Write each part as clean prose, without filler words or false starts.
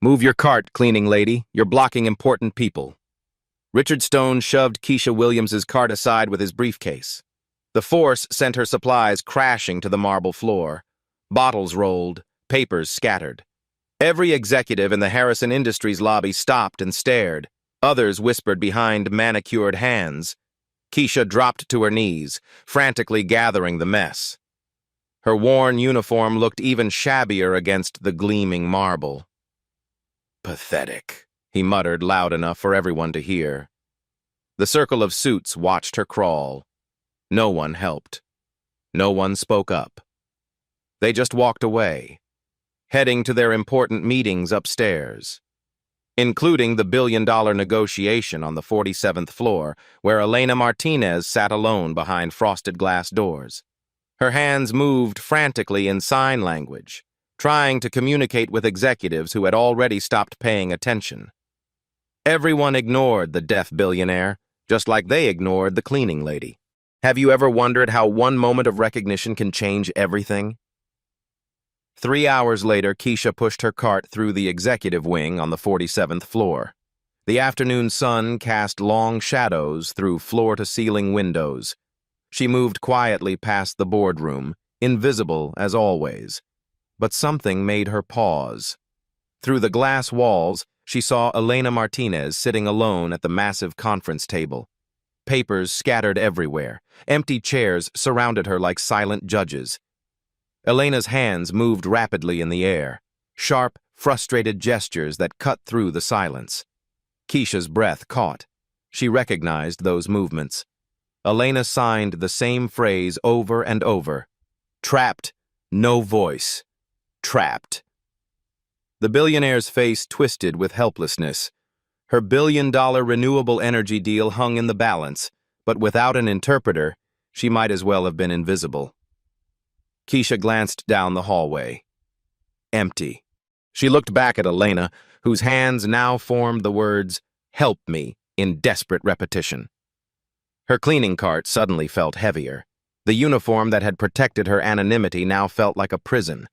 Move your cart, cleaning lady. You're blocking important people. Richard Stone shoved Keisha Williams's cart aside with his briefcase. The force sent her supplies crashing to the marble floor. Bottles rolled, papers scattered. Every executive in the Harrison Industries lobby stopped and stared. Others whispered behind manicured hands. Keisha dropped to her knees, frantically gathering the mess. Her worn uniform looked even shabbier against the gleaming marble. "Pathetic," he muttered loud enough for everyone to hear. The circle of suits watched her crawl. No one helped. No one spoke up. They just walked away, heading to their important meetings upstairs, including the billion-dollar negotiation on the 47th floor, where Elena Martinez sat alone behind frosted glass doors. Her hands moved frantically in sign language, trying to communicate with executives who had already stopped paying attention. Everyone ignored the deaf billionaire, just like they ignored the cleaning lady. Have you ever wondered how one moment of recognition can change everything? 3 hours later, Keisha pushed her cart through the executive wing on the 47th floor. The afternoon sun cast long shadows through floor-to-ceiling windows. She moved quietly past the boardroom, invisible as always. But something made her pause. Through the glass walls, she saw Elena Martinez sitting alone at the massive conference table. Papers scattered everywhere. Empty chairs surrounded her like silent judges. Elena's hands moved rapidly in the air, sharp, frustrated gestures that cut through the silence. Keisha's breath caught. She recognized those movements. Elena signed the same phrase over and over. Trapped, no voice. Trapped. The billionaire's face twisted with helplessness. Her billion-dollar renewable energy deal hung in the balance, but without an interpreter, she might as well have been invisible. Keisha glanced down the hallway. Empty. She looked back at Elena, whose hands now formed the words, "Help me," in desperate repetition. Her cleaning cart suddenly felt heavier. The uniform that had protected her anonymity now felt like a prison.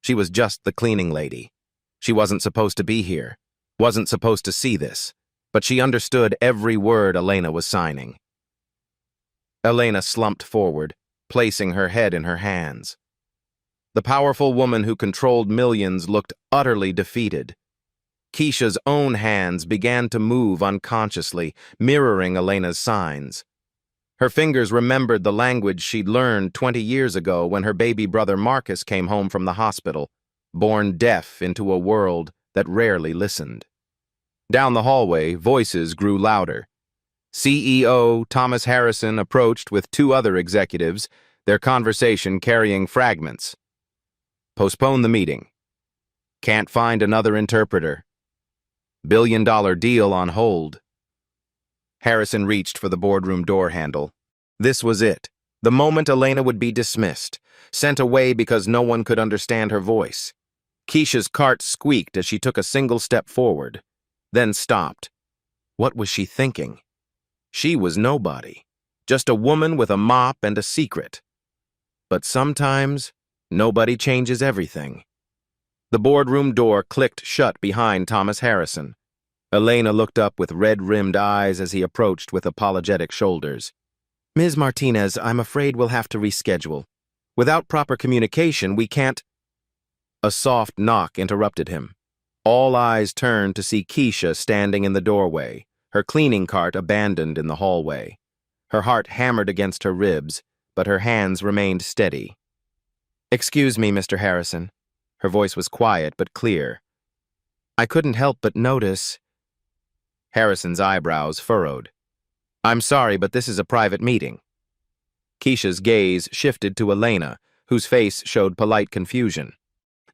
She was just the cleaning lady. She wasn't supposed to be here, wasn't supposed to see this, but she understood every word Elena was signing. Elena slumped forward, placing her head in her hands. The powerful woman who controlled millions looked utterly defeated. Keisha's own hands began to move unconsciously, mirroring Elena's signs. Her fingers remembered the language she'd learned 20 years ago when her baby brother Marcus came home from the hospital, born deaf into a world that rarely listened. Down the hallway, voices grew louder. CEO Thomas Harrison approached with 2 other executives, their conversation carrying fragments. Postpone the meeting. Can't find another interpreter. Billion-dollar deal on hold. Harrison reached for the boardroom door handle. This was it. The moment Elena would be dismissed, sent away because no one could understand her voice. Keisha's cart squeaked as she took a single step forward, then stopped. What was she thinking? She was nobody, just a woman with a mop and a secret. But sometimes, nobody changes everything. The boardroom door clicked shut behind Thomas Harrison. Elena looked up with red-rimmed eyes as he approached with apologetic shoulders. "Ms. Martinez, I'm afraid we'll have to reschedule. Without proper communication, we can't—" A soft knock interrupted him. All eyes turned to see Keisha standing in the doorway, her cleaning cart abandoned in the hallway. Her heart hammered against her ribs, but her hands remained steady. "Excuse me, Mr. Harrison." Her voice was quiet but clear. "I couldn't help but notice—" Harrison's eyebrows furrowed. "I'm sorry, but this is a private meeting." Keisha's gaze shifted to Elena, whose face showed polite confusion.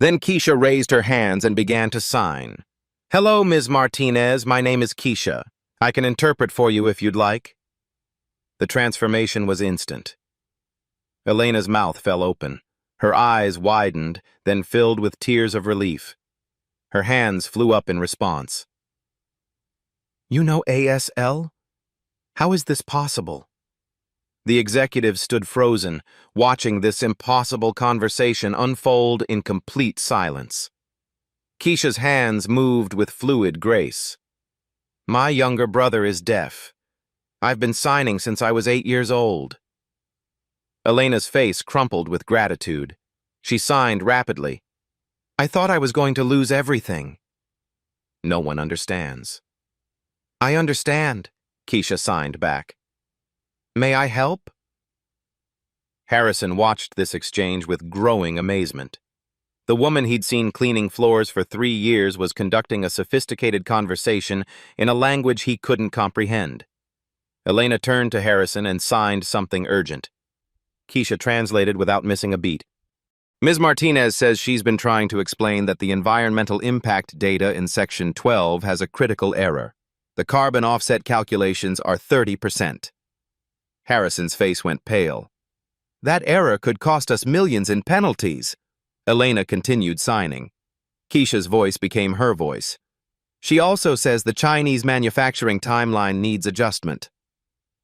Then Keisha raised her hands and began to sign. "Hello, Ms. Martinez. My name is Keisha. I can interpret for you if you'd like." The transformation was instant. Elena's mouth fell open. Her eyes widened, then filled with tears of relief. Her hands flew up in response. "You know ASL? How is this possible?" The executive stood frozen, watching this impossible conversation unfold in complete silence. Keisha's hands moved with fluid grace. My younger brother is deaf. I've been signing since I was 8 years old. Elena's face crumpled with gratitude. She signed rapidly. I thought I was going to lose everything. No one understands. I understand, Keisha signed back. May I help? Harrison watched this exchange with growing amazement. The woman he'd seen cleaning floors for 3 years was conducting a sophisticated conversation in a language he couldn't comprehend. Elena turned to Harrison and signed something urgent. Keisha translated without missing a beat. Ms. Martinez says she's been trying to explain that the environmental impact data in Section 12 has a critical error. The carbon offset calculations are 30%. Harrison's face went pale. That error could cost us millions in penalties. Elena continued signing. Keisha's voice became her voice. She also says the Chinese manufacturing timeline needs adjustment.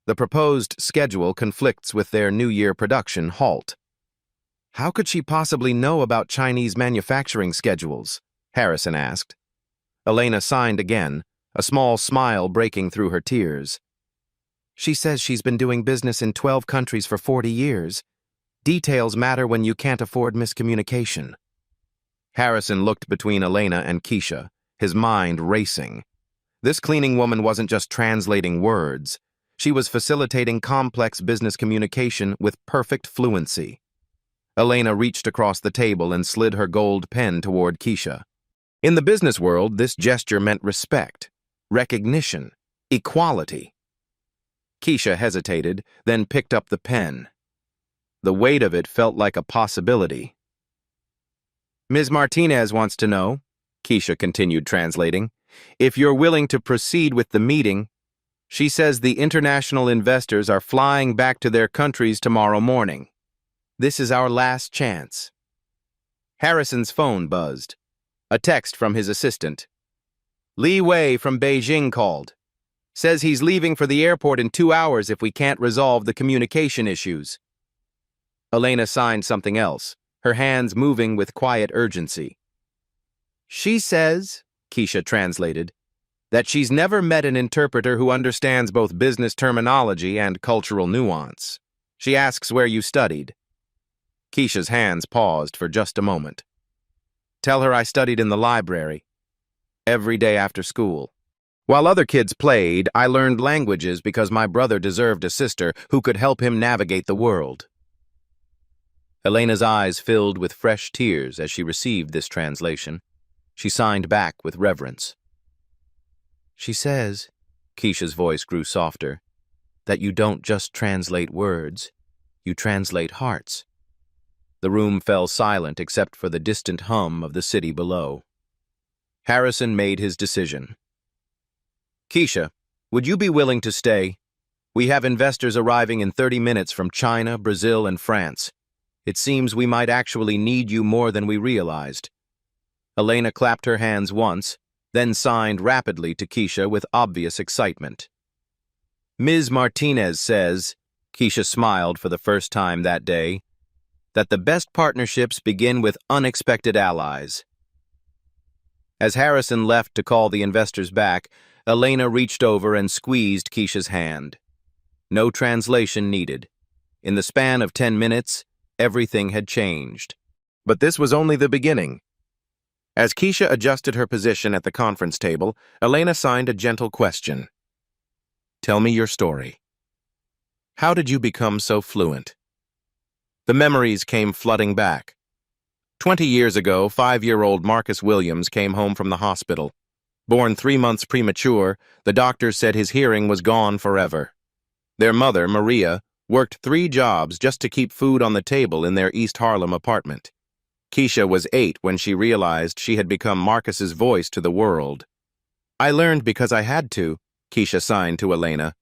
The proposed schedule conflicts with their New Year production halt. How could she possibly know about Chinese manufacturing schedules? Harrison asked. Elena signed again, a small smile breaking through her tears. She says she's been doing business in 12 countries for 40 years. Details matter when you can't afford miscommunication. Harrison looked between Elena and Keisha, his mind racing. This cleaning woman wasn't just translating words. She was facilitating complex business communication with perfect fluency. Elena reached across the table and slid her gold pen toward Keisha. In the business world, this gesture meant respect, recognition, equality. Keisha hesitated, then picked up the pen. The weight of it felt like a possibility. Ms. Martinez wants to know, Keisha continued translating, if you're willing to proceed with the meeting. She says the international investors are flying back to their countries tomorrow morning. This is our last chance. Harrison's phone buzzed. A text from his assistant. Li Wei from Beijing called. Says he's leaving for the airport in 2 hours if we can't resolve the communication issues. Elena signed something else, her hands moving with quiet urgency. She says, Keisha translated, that she's never met an interpreter who understands both business terminology and cultural nuance. She asks where you studied. Keisha's hands paused for just a moment. Tell her I studied in the library. Every day after school. While other kids played, I learned languages because my brother deserved a sister who could help him navigate the world. Elena's eyes filled with fresh tears as she received this translation. She signed back with reverence. She says, Keisha's voice grew softer, that you don't just translate words, you translate hearts. The room fell silent except for the distant hum of the city below. Harrison made his decision. Keisha, would you be willing to stay? We have investors arriving in 30 minutes from China, Brazil, and France. It seems we might actually need you more than we realized. Elena clapped her hands once, then signed rapidly to Keisha with obvious excitement. Ms. Martinez says, Keisha smiled for the first time that day, that the best partnerships begin with unexpected allies. As Harrison left to call the investors back, Elena reached over and squeezed Keisha's hand. No translation needed. In the span of 10 minutes, everything had changed. But this was only the beginning. As Keisha adjusted her position at the conference table, Elena signed a gentle question. Tell me your story. How did you become so fluent? The memories came flooding back. 20 years ago, 5-year-old Marcus Williams came home from the hospital. Born 3 months premature, the doctors said his hearing was gone forever. Their mother, Maria, worked 3 jobs just to keep food on the table in their East Harlem apartment. Keisha was 8 when she realized she had become Marcus's voice to the world. I learned because I had to, Keisha signed to Elena.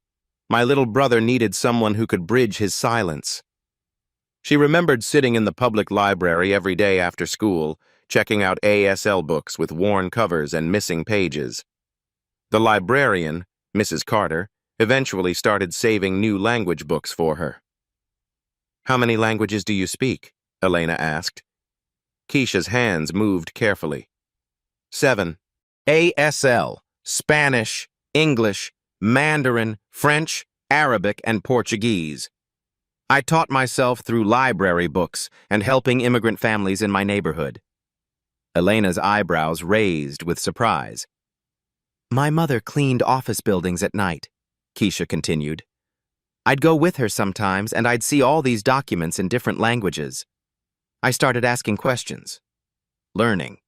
My little brother needed someone who could bridge his silence. She remembered sitting in the public library every day after school, checking out ASL books with worn covers and missing pages. The librarian, Mrs. Carter, eventually started saving new language books for her. How many languages do you speak? Elena asked. Keisha's hands moved carefully. 7. ASL, Spanish, English, Mandarin, French, Arabic, and Portuguese. I taught myself through library books and helping immigrant families in my neighborhood. Elena's eyebrows raised with surprise. My mother cleaned office buildings at night, Keisha continued. I'd go with her sometimes, and I'd see all these documents in different languages. I started asking questions, learning,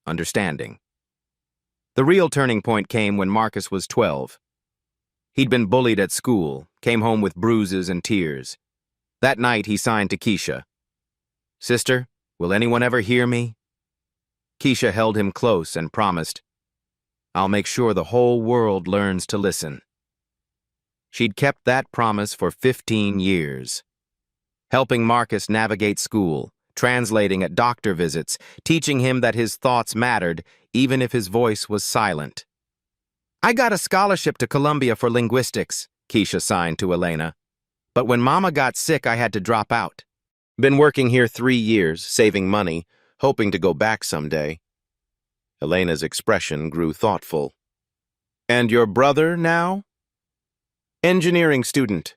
understanding. The real turning point came when Marcus was 12. He'd been bullied at school, came home with bruises and tears. That night, he signed to Keisha. Sister, will anyone ever hear me? Keisha held him close and promised, I'll make sure the whole world learns to listen. She'd kept that promise for 15 years. Helping Marcus navigate school, translating at doctor visits, teaching him that his thoughts mattered, even if his voice was silent. I got a scholarship to Columbia for linguistics, Keisha signed to Elena. But when Mama got sick, I had to drop out. Been working here 3 years, saving money, hoping to go back someday. Elena's expression grew thoughtful. And your brother now? Engineering student.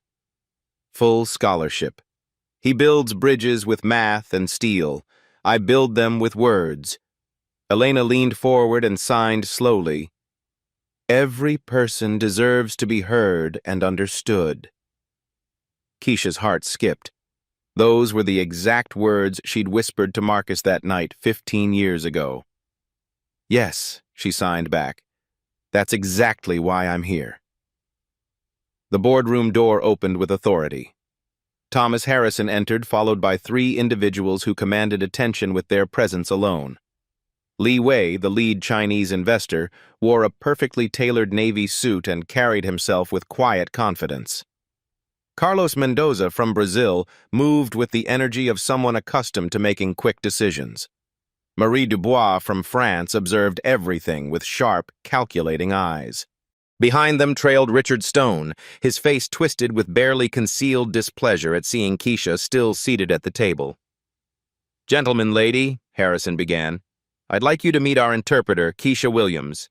Full scholarship. He builds bridges with math and steel. I build them with words. Elena leaned forward and signed slowly. Every person deserves to be heard and understood. Keisha's heart skipped. Those were the exact words she'd whispered to Marcus that night 15 years ago. Yes, she signed back. That's exactly why I'm here. The boardroom door opened with authority. Thomas Harrison entered, followed by 3 individuals who commanded attention with their presence alone. Li Wei, the lead Chinese investor, wore a perfectly tailored navy suit and carried himself with quiet confidence. Carlos Mendoza from Brazil moved with the energy of someone accustomed to making quick decisions. Marie Dubois from France observed everything with sharp, calculating eyes. Behind them trailed Richard Stone, his face twisted with barely concealed displeasure at seeing Keisha still seated at the table. Gentlemen, lady, Harrison began, I'd like you to meet our interpreter, Keisha Williams.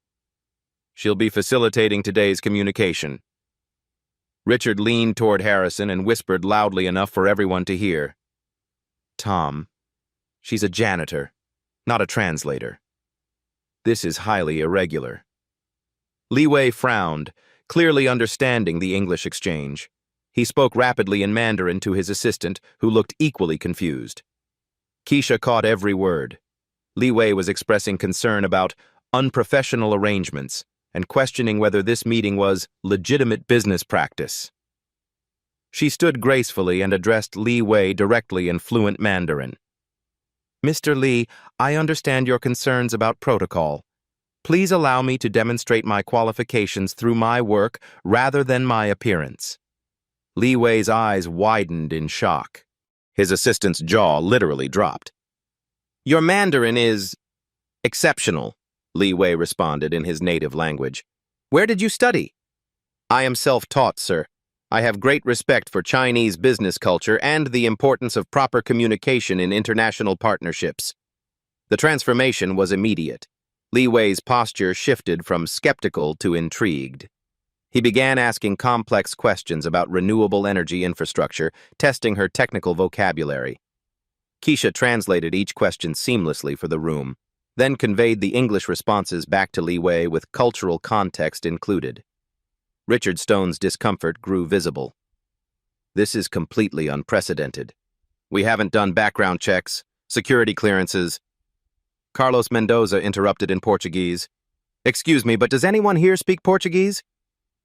She'll be facilitating today's communication. Richard leaned toward Harrison and whispered loudly enough for everyone to hear. Tom, she's a janitor, not a translator. This is highly irregular. Li Wei frowned, clearly understanding the English exchange. He spoke rapidly in Mandarin to his assistant, who looked equally confused. Keisha caught every word. Li Wei was expressing concern about unprofessional arrangements and questioning whether this meeting was legitimate business practice. She stood gracefully and addressed Li Wei directly in fluent Mandarin. Mr. Li, I understand your concerns about protocol. Please allow me to demonstrate my qualifications through my work rather than my appearance. Li Wei's eyes widened in shock. His assistant's jaw literally dropped. Your Mandarin is exceptional, Li Wei responded in his native language. Where did you study? I am self-taught, sir. I have great respect for Chinese business culture and the importance of proper communication in international partnerships. The transformation was immediate. Li Wei's posture shifted from skeptical to intrigued. He began asking complex questions about renewable energy infrastructure, testing her technical vocabulary. Keisha translated each question seamlessly for the room, then conveyed the English responses back to Li Wei with cultural context included. Richard Stone's discomfort grew visible. This is completely unprecedented. We haven't done background checks, security clearances. Carlos Mendoza interrupted in Portuguese. Excuse me, but does anyone here speak Portuguese?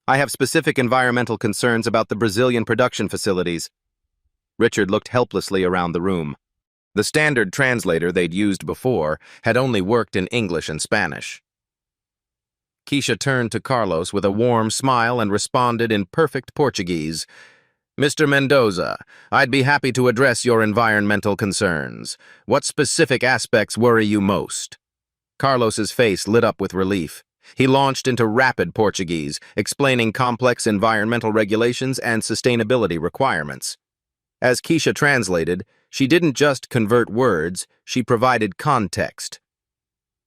I have specific environmental concerns about the Brazilian production facilities. Richard looked helplessly around the room. The standard translator they'd used before had only worked in English and Spanish. Keisha turned to Carlos with a warm smile and responded in perfect Portuguese. Mr. Mendoza, I'd be happy to address your environmental concerns. What specific aspects worry you most? Carlos's face lit up with relief. He launched into rapid Portuguese, explaining complex environmental regulations and sustainability requirements. As Keisha translated, she didn't just convert words, she provided context.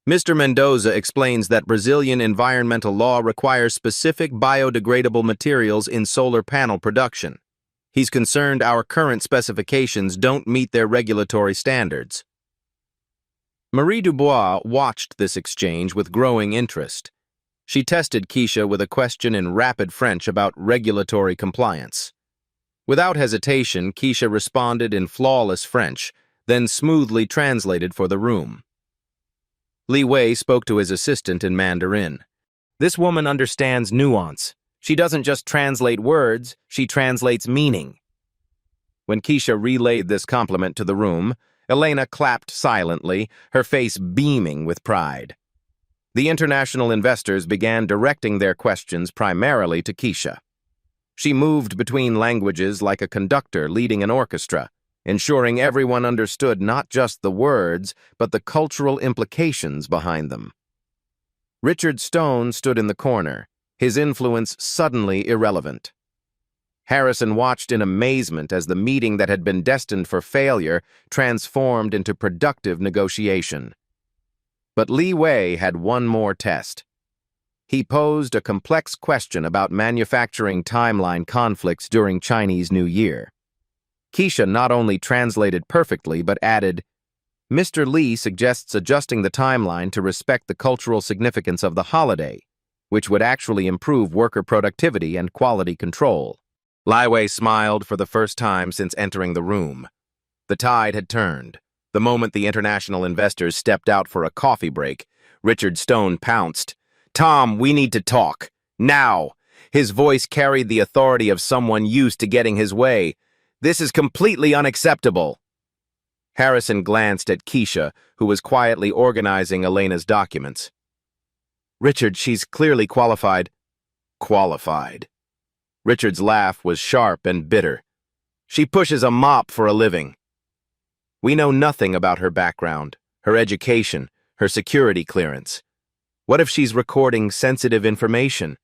Mr. Mendoza explains that Brazilian environmental law requires specific biodegradable materials in solar panel production. He's concerned our current specifications don't meet their regulatory standards. Marie Dubois watched this exchange with growing interest. She tested Keisha with a question in rapid French about regulatory compliance. Without hesitation, Keisha responded in flawless French, then smoothly translated for the room. Li Wei spoke to his assistant in Mandarin. This woman understands nuance. She doesn't just translate words, she translates meaning. When Keisha relayed this compliment to the room, Elena clapped silently, her face beaming with pride. The international investors began directing their questions primarily to Keisha. She moved between languages like a conductor leading an orchestra, ensuring everyone understood not just the words, but the cultural implications behind them. Richard Stone stood in the corner, his influence suddenly irrelevant. Harrison watched in amazement as the meeting that had been destined for failure transformed into productive negotiation. But Li Wei had one more test. He posed a complex question about manufacturing timeline conflicts during Chinese New Year. Keisha not only translated perfectly, but added, "Mr. Li suggests adjusting the timeline to respect the cultural significance of the holiday, which would actually improve worker productivity and quality control." Li Wei smiled for the first time since entering the room. The tide had turned. The moment the international investors stepped out for a coffee break, Richard Stone pounced. "Tom, we need to talk. Now!" His voice carried the authority of someone used to getting his way. "This is completely unacceptable." Harrison glanced at Keisha, who was quietly organizing Elena's documents. "Richard, she's clearly qualified." "Qualified." Richard's laugh was sharp and bitter. "She pushes a mop for a living. We know nothing about her background, her education, her security clearance. What if she's recording sensitive information?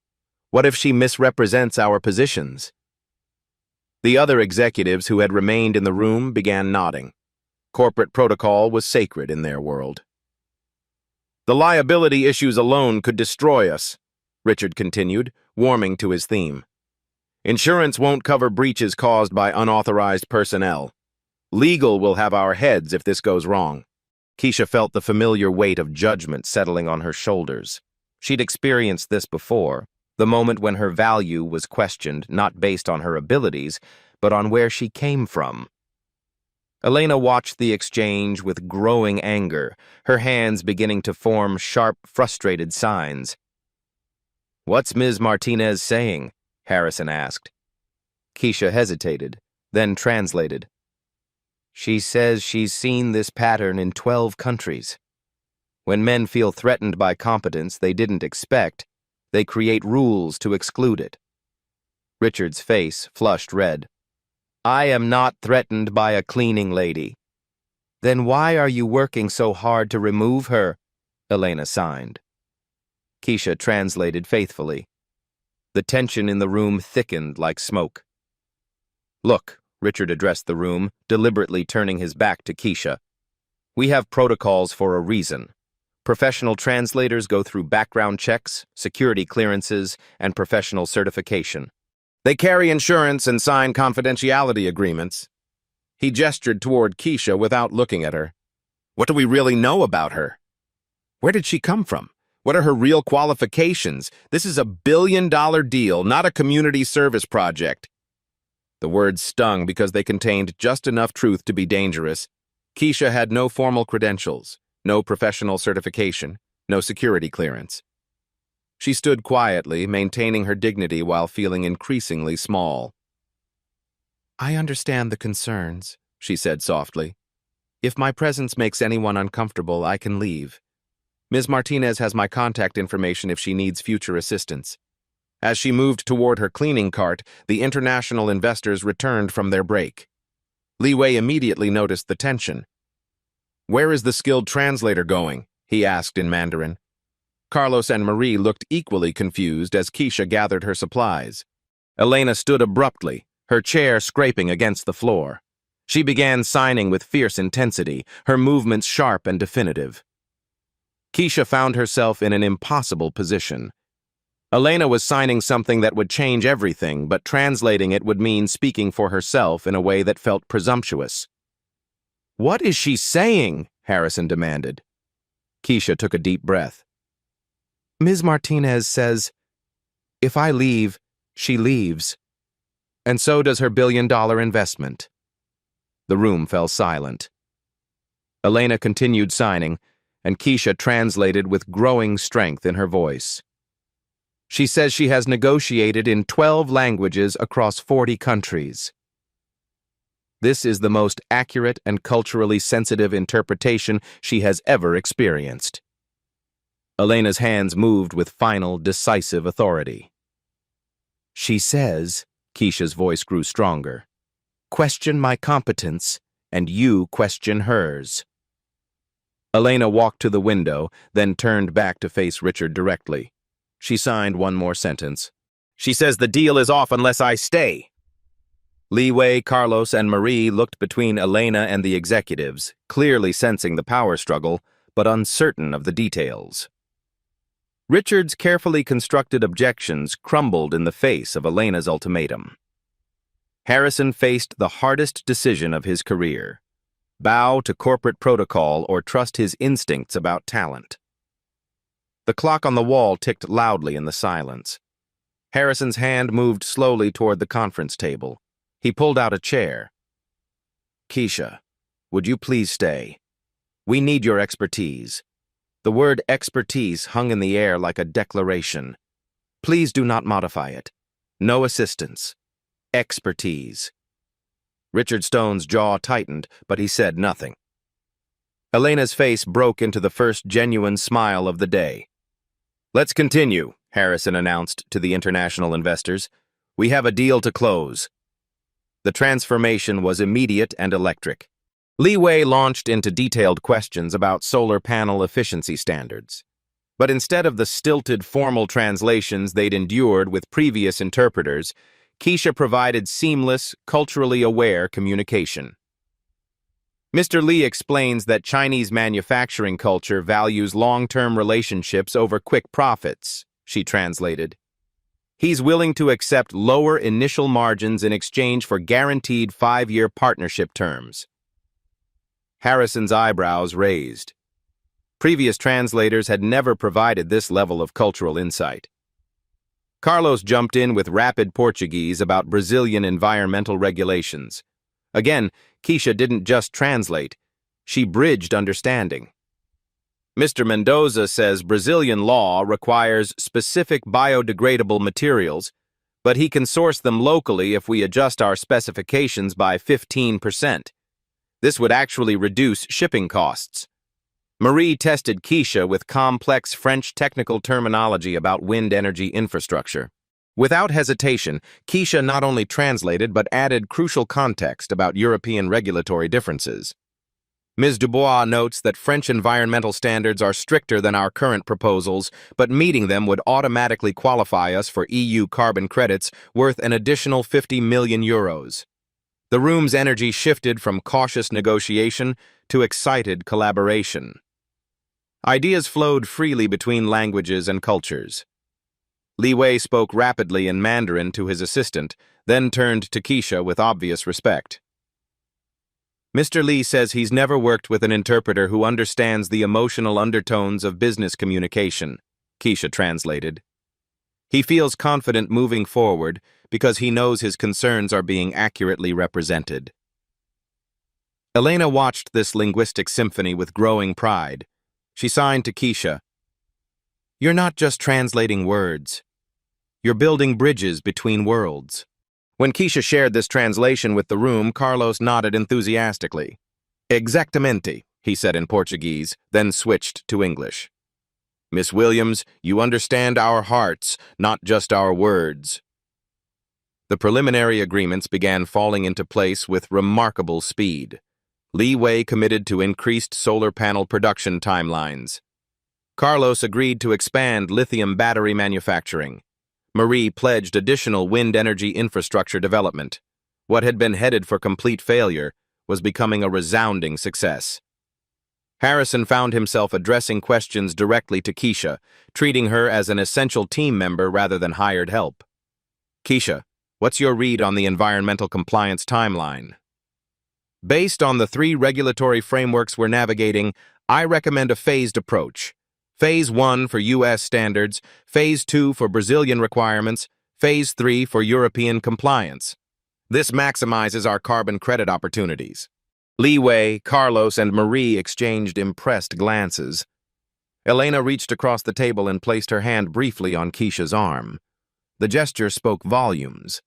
What if she misrepresents our positions?" The other executives who had remained in the room began nodding. Corporate protocol was sacred in their world. "The liability issues alone could destroy us," Richard continued, warming to his theme. "Insurance won't cover breaches caused by unauthorized personnel. Legal will have our heads if this goes wrong." Keisha felt the familiar weight of judgment settling on her shoulders. She'd experienced this before, the moment when her value was questioned not based on her abilities, but on where she came from. Elena watched the exchange with growing anger, her hands beginning to form sharp, frustrated signs. "What's Ms. Martinez saying?" Harrison asked. Keisha hesitated, then translated. "She says she's seen this pattern in 12 countries. When men feel threatened by competence they didn't expect, they create rules to exclude it." Richard's face flushed red. "I am not threatened by a cleaning lady." "Then why are you working so hard to remove her?" Elena signed. Keisha translated faithfully. The tension in the room thickened like smoke. "Look," Richard addressed the room, deliberately turning his back to Keisha. "We have protocols for a reason. Professional translators go through background checks, security clearances, and professional certification. They carry insurance and sign confidentiality agreements." He gestured toward Keisha without looking at her. "What do we really know about her? Where did she come from? What are her real qualifications? This is a billion-dollar deal, not a community service project." The words stung because they contained just enough truth to be dangerous. Keisha had no formal credentials, no professional certification, no security clearance. She stood quietly, maintaining her dignity while feeling increasingly small. "I understand the concerns," she said softly. "If my presence makes anyone uncomfortable, I can leave. Ms. Martinez has my contact information if she needs future assistance." As she moved toward her cleaning cart, the international investors returned from their break. Li Wei immediately noticed the tension. "Where is the skilled translator going?" he asked in Mandarin. Carlos and Marie looked equally confused as Keisha gathered her supplies. Elena stood abruptly, her chair scraping against the floor. She began signing with fierce intensity, her movements sharp and definitive. Keisha found herself in an impossible position. Elena was signing something that would change everything, but translating it would mean speaking for herself in a way that felt presumptuous. "What is she saying?" Harrison demanded. Keisha took a deep breath. "Ms. Martinez says, if I leave, she leaves. And so does her billion-dollar investment." The room fell silent. Elena continued signing, and Keisha translated with growing strength in her voice. "She says she has negotiated in 12 languages across 40 countries. This is the most accurate and culturally sensitive interpretation she has ever experienced." Elena's hands moved with final, decisive authority. "She says," Keisha's voice grew stronger, "question my competence, and you question hers." Elena walked to the window, then turned back to face Richard directly. She signed one more sentence. "She says the deal is off unless I stay." Li Wei, Carlos, and Marie looked between Elena and the executives, clearly sensing the power struggle, but uncertain of the details. Richard's carefully constructed objections crumbled in the face of Elena's ultimatum. Harrison faced the hardest decision of his career: bow to corporate protocol or trust his instincts about talent. The clock on the wall ticked loudly in the silence. Harrison's hand moved slowly toward the conference table. He pulled out a chair. "Keisha, would you please stay? We need your expertise." The word expertise hung in the air like a declaration. "Please do not modify it. No assistance. Expertise." Richard Stone's jaw tightened, but he said nothing. Elena's face broke into the first genuine smile of the day. "Let's continue," Harrison announced to the international investors. "We have a deal to close." The transformation was immediate and electric. Li Wei launched into detailed questions about solar panel efficiency standards. But instead of the stilted formal translations they'd endured with previous interpreters, Keisha provided seamless, culturally aware communication. "Mr. Li explains that Chinese manufacturing culture values long-term relationships over quick profits," she translated. "He's willing to accept lower initial margins in exchange for guaranteed 5-year partnership terms." Harrison's eyebrows raised. Previous translators had never provided this level of cultural insight. Carlos jumped in with rapid Portuguese about Brazilian environmental regulations. Again, Keisha didn't just translate, she bridged understanding. "Mr. Mendoza says Brazilian law requires specific biodegradable materials, but he can source them locally if we adjust our specifications by 15%. This would actually reduce shipping costs." Marie tested Keisha with complex French technical terminology about wind energy infrastructure. Without hesitation, Keisha not only translated but added crucial context about European regulatory differences. Ms. Dubois notes that French environmental standards are stricter than our current proposals, but meeting them would automatically qualify us for EU carbon credits worth an additional 50 million euros. The room's energy shifted from cautious negotiation to excited collaboration. Ideas flowed freely between languages and cultures. Li Wei spoke rapidly in Mandarin to his assistant, then turned to Keisha with obvious respect. "Mr. Li says he's never worked with an interpreter who understands the emotional undertones of business communication," Keisha translated. "He feels confident moving forward because he knows his concerns are being accurately represented." Elena watched this linguistic symphony with growing pride. She signed to Keisha. "You're not just translating words. You're building bridges between worlds." When Keisha shared this translation with the room, Carlos nodded enthusiastically. "Exactamente," he said in Portuguese, then switched to English. "Miss Williams, you understand our hearts, not just our words." The preliminary agreements began falling into place with remarkable speed. Li Wei committed to increased solar panel production timelines. Carlos agreed to expand lithium battery manufacturing. Marie pledged additional wind energy infrastructure development. What had been headed for complete failure was becoming a resounding success. Harrison found himself addressing questions directly to Keisha, treating her as an essential team member rather than hired help. Keisha, what's your read on the environmental compliance timeline? Based on the 3 regulatory frameworks we're navigating, I recommend a phased approach. Phase 1 for U.S. standards, Phase 2 for Brazilian requirements, Phase 3 for European compliance. This maximizes our carbon credit opportunities. Wei, Carlos, and Marie exchanged impressed glances. Elena reached across the table and placed her hand briefly on Keisha's arm. The gesture spoke volumes.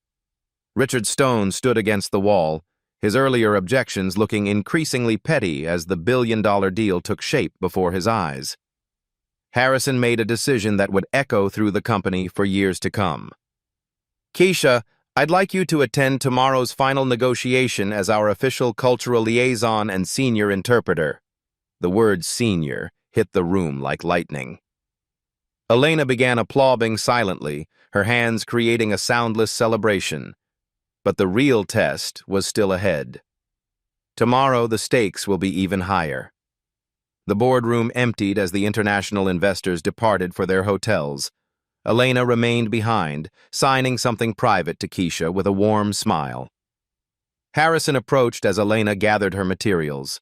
Richard Stone stood against the wall, his earlier objections looking increasingly petty as the billion-dollar deal took shape before his eyes. Harrison made a decision that would echo through the company for years to come. Keisha, I'd like you to attend tomorrow's final negotiation as our official cultural liaison and senior interpreter. The word senior hit the room like lightning. Elena began applauding silently, her hands creating a soundless celebration. But the real test was still ahead. Tomorrow the stakes will be even higher. The boardroom emptied as the international investors departed for their hotels. Elena remained behind, signing something private to Keisha with a warm smile. Harrison approached as Elena gathered her materials.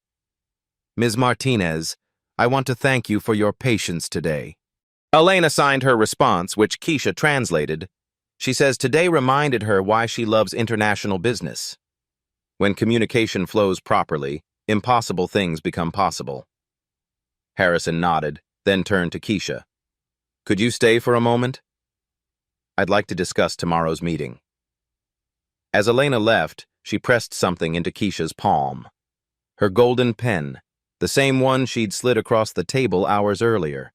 Ms. Martinez, I want to thank you for your patience today. Elena signed her response, which Keisha translated. She says today reminded her why she loves international business. When communication flows properly, impossible things become possible. Harrison nodded, then turned to Keisha. Could you stay for a moment? I'd like to discuss tomorrow's meeting. As Elena left, she pressed something into Keisha's palm. Her golden pen, the same one she'd slid across the table hours earlier.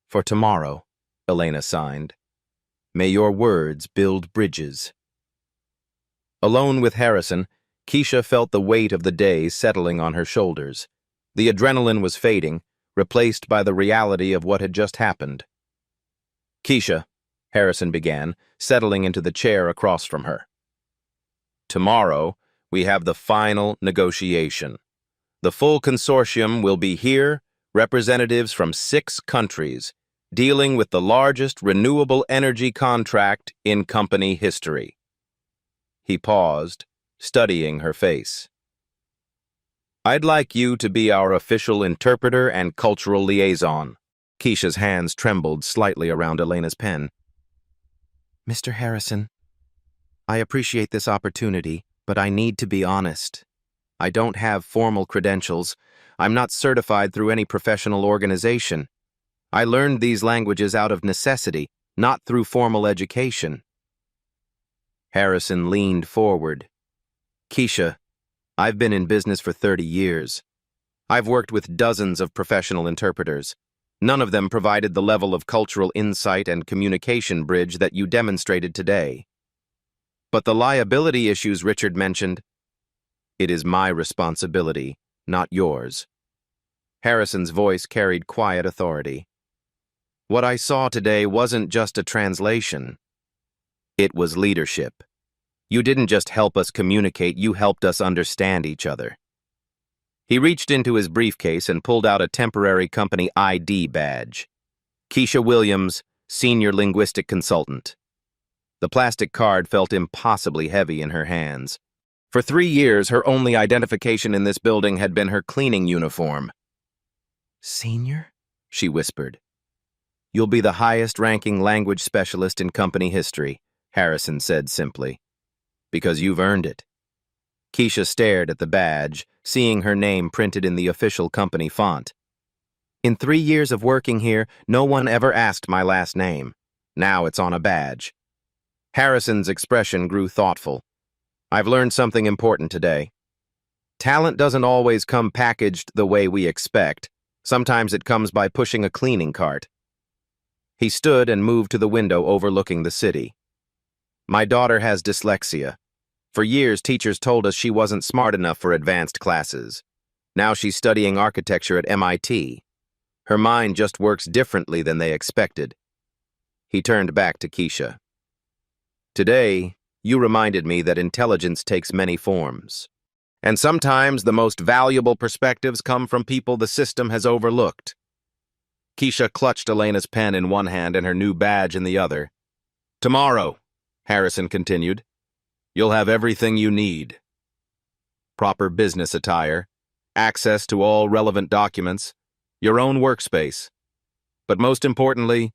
For tomorrow, Elena signed. May your words build bridges. Alone with Harrison, Keisha felt the weight of the day settling on her shoulders. The adrenaline was fading, replaced by the reality of what had just happened. Keisha, Harrison began, settling into the chair across from her. Tomorrow, we have the final negotiation. The full consortium will be here, representatives from 6 countries, dealing with the largest renewable energy contract in company history. He paused, studying her face. I'd like you to be our official interpreter and cultural liaison. Keisha's hands trembled slightly around Elena's pen. Mr. Harrison, I appreciate this opportunity, but I need to be honest. I don't have formal credentials. I'm not certified through any professional organization. I learned these languages out of necessity, not through formal education. Harrison leaned forward. Keisha, I've been in business for 30 years. I've worked with dozens of professional interpreters. None of them provided the level of cultural insight and communication bridge that you demonstrated today. But the liability issues Richard mentioned, it is my responsibility, not yours. Harrison's voice carried quiet authority. What I saw today wasn't just a translation. It was leadership. You didn't just help us communicate, you helped us understand each other. He reached into his briefcase and pulled out a temporary company ID badge. Keisha Williams, Senior Linguistic Consultant. The plastic card felt impossibly heavy in her hands. For 3 years, her only identification in this building had been her cleaning uniform. Senior? She whispered. You'll be the highest-ranking language specialist in company history, Harrison said simply. Because you've earned it. Keisha stared at the badge, seeing her name printed in the official company font. In 3 years of working here, no one ever asked my last name. Now it's on a badge. Harrison's expression grew thoughtful. I've learned something important today. Talent doesn't always come packaged the way we expect. Sometimes it comes by pushing a cleaning cart. He stood and moved to the window overlooking the city. My daughter has dyslexia. For years, teachers told us she wasn't smart enough for advanced classes. Now she's studying architecture at MIT. Her mind just works differently than they expected. He turned back to Keisha. Today, you reminded me that intelligence takes many forms. And sometimes the most valuable perspectives come from people the system has overlooked. Keisha clutched Elena's pen in one hand and her new badge in the other. Tomorrow, Harrison continued, you'll have everything you need. Proper business attire, access to all relevant documents, your own workspace. But most importantly,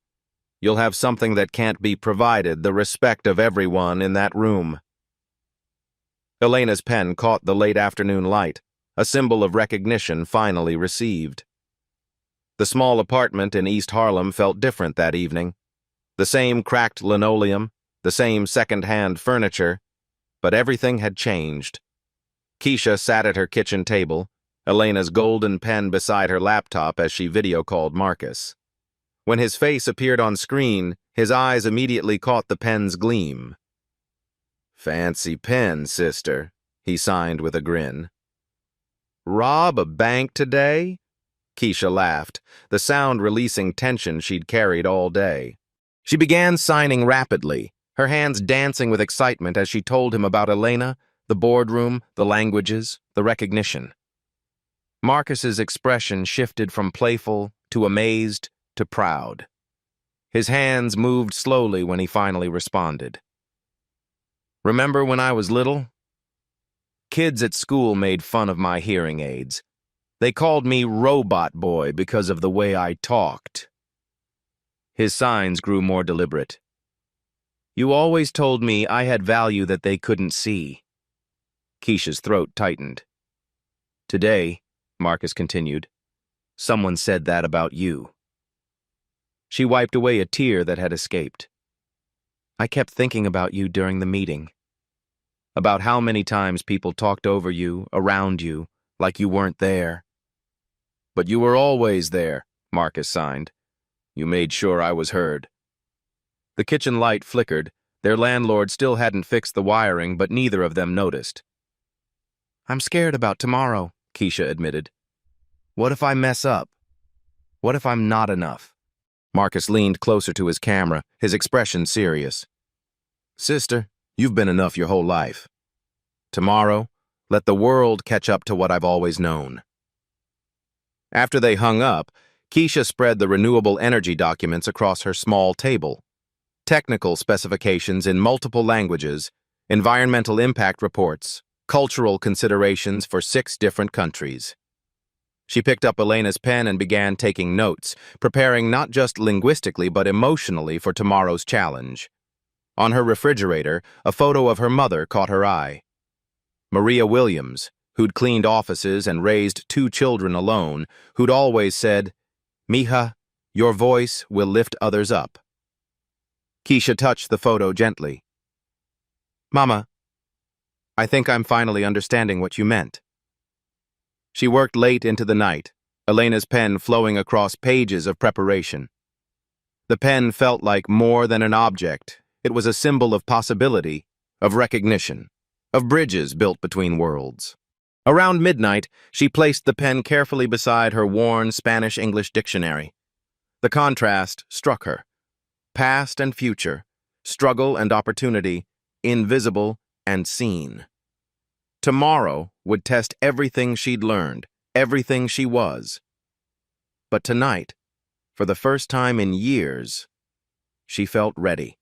you'll have something that can't be provided, the respect of everyone in that room. Elena's pen caught the late afternoon light, a symbol of recognition finally received. The small apartment in East Harlem felt different that evening. The same cracked linoleum, the same second-hand furniture, but everything had changed. Keisha sat at her kitchen table, Elena's golden pen beside her laptop as she video-called Marcus. When his face appeared on screen, his eyes immediately caught the pen's gleam. Fancy pen, sister, he signed with a grin. Rob a bank today? Keisha laughed, the sound releasing tension she'd carried all day. She began signing rapidly, her hands dancing with excitement as she told him about Elena, the boardroom, the languages, the recognition. Marcus's expression shifted from playful to amazed to proud. His hands moved slowly when he finally responded. Remember when I was little? Kids at school made fun of my hearing aids. They called me Robot Boy because of the way I talked. His signs grew more deliberate. You always told me I had value that they couldn't see. Keisha's throat tightened. Today, Marcus continued, someone said that about you. She wiped away a tear that had escaped. I kept thinking about you during the meeting. About how many times people talked over you, around you, like you weren't there. But you were always there, Marcus signed. You made sure I was heard. The kitchen light flickered. Their landlord still hadn't fixed the wiring, but neither of them noticed. I'm scared about tomorrow, Keisha admitted. What if I mess up? What if I'm not enough? Marcus leaned closer to his camera, his expression serious. Sister, you've been enough your whole life. Tomorrow, let the world catch up to what I've always known. After they hung up, Keisha spread the renewable energy documents across her small table. Technical specifications in multiple languages, environmental impact reports, cultural considerations for 6 different countries. She picked up Elena's pen and began taking notes, preparing not just linguistically but emotionally for tomorrow's challenge. On her refrigerator, a photo of her mother caught her eye. Maria Williams, who'd cleaned offices and raised 2 children alone, who'd always said, Mija, your voice will lift others up. Keisha touched the photo gently. Mama, I think I'm finally understanding what you meant. She worked late into the night, Elena's pen flowing across pages of preparation. The pen felt like more than an object. It was a symbol of possibility, of recognition, of bridges built between worlds. Around midnight, she placed the pen carefully beside her worn Spanish-English dictionary. The contrast struck her. Past and future, struggle and opportunity, invisible and seen. Tomorrow would test everything she'd learned, everything she was. But tonight, for the first time in years, she felt ready.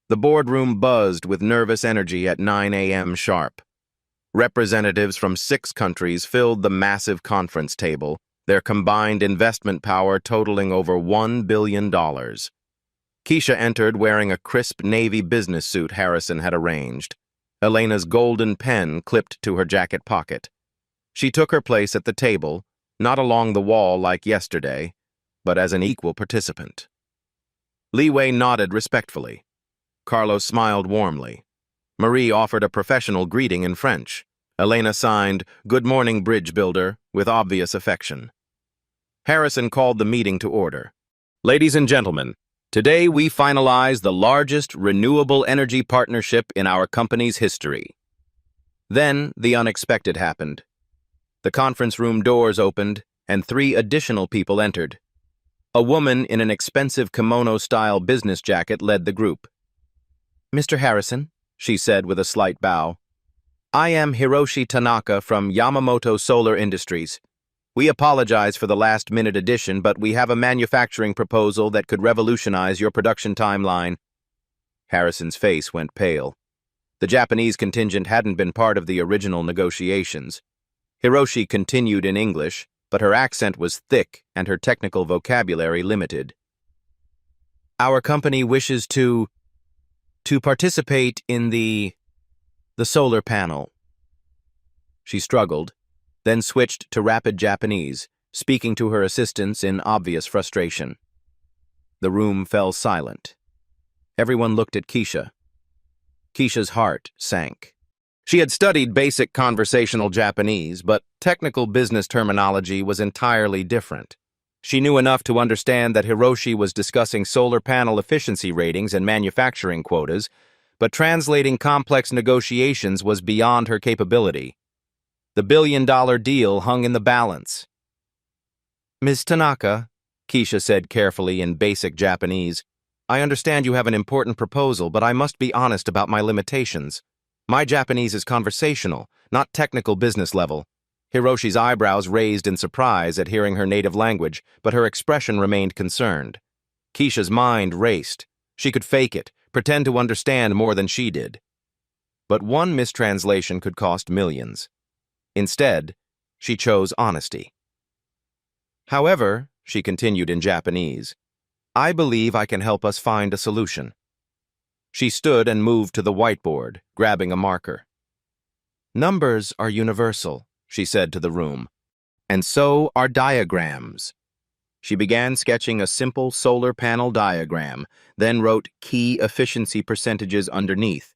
The boardroom buzzed with nervous energy at 9 a.m. sharp. Representatives from 6 countries filled the massive conference table, their combined investment power totaling over $1 billion. Keisha entered wearing a crisp navy business suit Harrison had arranged, Elena's golden pen clipped to her jacket pocket. She took her place at the table, not along the wall like yesterday, but as an equal participant. Li Wei nodded respectfully. Carlos smiled warmly. Marie offered a professional greeting in French. Elena signed, "Good morning, bridge builder," with obvious affection. Harrison called the meeting to order. Ladies and gentlemen, today we finalize the largest renewable energy partnership in our company's history. Then the unexpected happened. The conference room doors opened, and 3 additional people entered. A woman in an expensive kimono-style business jacket led the group. Mr. Harrison, she said with a slight bow, I am Hiroshi Tanaka from Yamamoto Solar Industries. We apologize for the last-minute addition, but we have a manufacturing proposal that could revolutionize your production timeline. Harrison's face went pale. The Japanese contingent hadn't been part of the original negotiations. Hiroshi continued in English, but her accent was thick and her technical vocabulary limited. Our company wishes to participate in the solar panel. She struggled, then switched to rapid Japanese, speaking to her assistants in obvious frustration. The room fell silent. Everyone looked at Keisha. Keisha's heart sank. She had studied basic conversational Japanese, but technical business terminology was entirely different. She knew enough to understand that Hiroshi was discussing solar panel efficiency ratings and manufacturing quotas, but translating complex negotiations was beyond her capability. The billion-dollar deal hung in the balance. Ms. Tanaka, Keisha said carefully in basic Japanese, I understand you have an important proposal, but I must be honest about my limitations. My Japanese is conversational, not technical business level. Hiroshi's eyebrows raised in surprise at hearing her native language, but her expression remained concerned. Keisha's mind raced. She could fake it, pretend to understand more than she did. But one mistranslation could cost millions. Instead, she chose honesty. However, she continued in Japanese, I believe I can help us find a solution. She stood and moved to the whiteboard, grabbing a marker. Numbers are universal, she said to the room, and so are diagrams. She began sketching a simple solar panel diagram, then wrote key efficiency percentages underneath.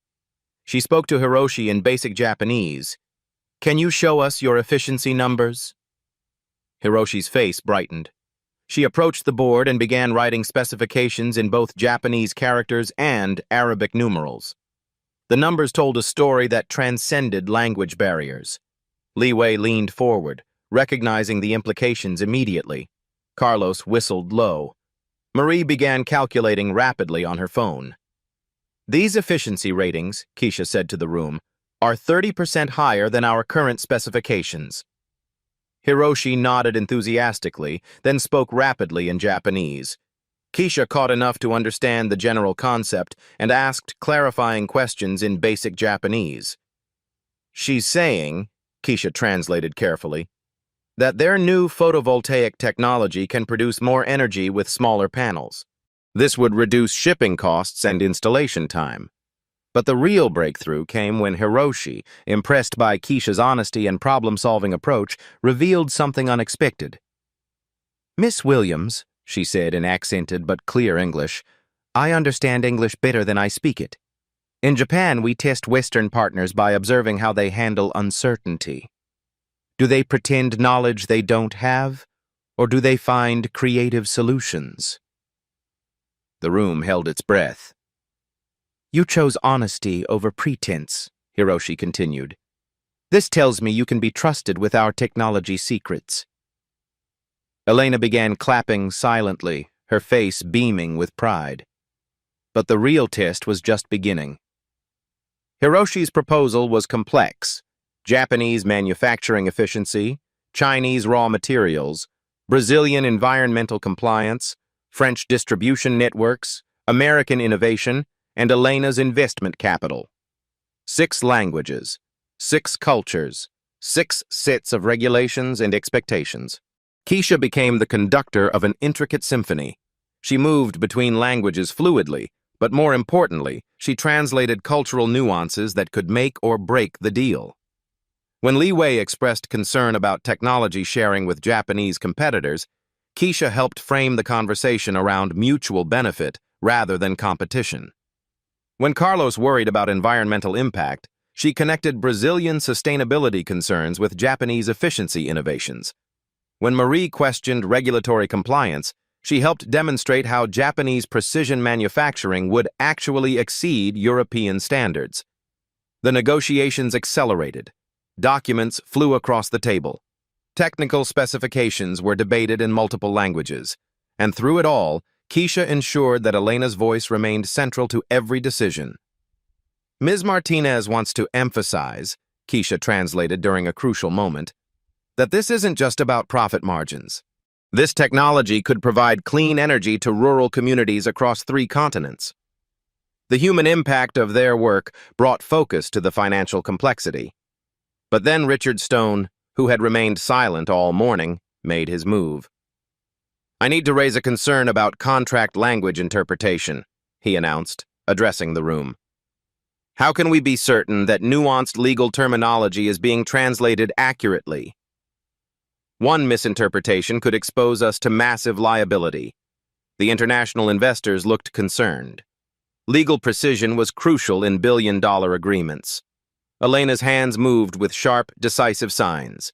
She spoke to Hiroshi in basic Japanese. Can you show us your efficiency numbers? Hiroshi's face brightened. She approached the board and began writing specifications in both Japanese characters and Arabic numerals. The numbers told a story that transcended language barriers. Li Wei leaned forward, recognizing the implications immediately. Carlos whistled low. Marie began calculating rapidly on her phone. These efficiency ratings, Keisha said to the room, are 30% higher than our current specifications. Hiroshi nodded enthusiastically, then spoke rapidly in Japanese. Keisha caught enough to understand the general concept and asked clarifying questions in basic Japanese. She's saying, Keisha translated carefully, that their new photovoltaic technology can produce more energy with smaller panels. This would reduce shipping costs and installation time. But the real breakthrough came when Hiroshi, impressed by Keisha's honesty and problem-solving approach, revealed something unexpected. Miss Williams, she said in accented but clear English, I understand English better than I speak it. In Japan, we test Western partners by observing how they handle uncertainty. Do they pretend knowledge they don't have, or do they find creative solutions? The room held its breath. You chose honesty over pretense, Hiroshi continued. This tells me you can be trusted with our technology secrets. Elena began clapping silently, her face beaming with pride. But the real test was just beginning. Hiroshi's proposal was complex. Japanese manufacturing efficiency, Chinese raw materials, Brazilian environmental compliance, French distribution networks, American innovation, and Elena's investment capital. 6 languages, 6 cultures, 6 sets of regulations and expectations. Keisha became the conductor of an intricate symphony. She moved between languages fluidly, but more importantly, she translated cultural nuances that could make or break the deal. When Li Wei expressed concern about technology sharing with Japanese competitors, Keisha helped frame the conversation around mutual benefit rather than competition. When Carlos worried about environmental impact, she connected Brazilian sustainability concerns with Japanese efficiency innovations. When Marie questioned regulatory compliance, she helped demonstrate how Japanese precision manufacturing would actually exceed European standards. The negotiations accelerated. Documents flew across the table. Technical specifications were debated in multiple languages. And through it all, Keisha ensured that Elena's voice remained central to every decision. Ms. Martinez wants to emphasize, Keisha translated during a crucial moment, that this isn't just about profit margins. This technology could provide clean energy to rural communities across 3 continents. The human impact of their work brought focus to the financial complexity. But then Richard Stone, who had remained silent all morning, made his move. "I need to raise a concern about contract language interpretation," he announced, addressing the room. "How can we be certain that nuanced legal terminology is being translated accurately? One misinterpretation could expose us to massive liability." The international investors looked concerned. Legal precision was crucial in billion-dollar agreements. Elena's hands moved with sharp, decisive signs.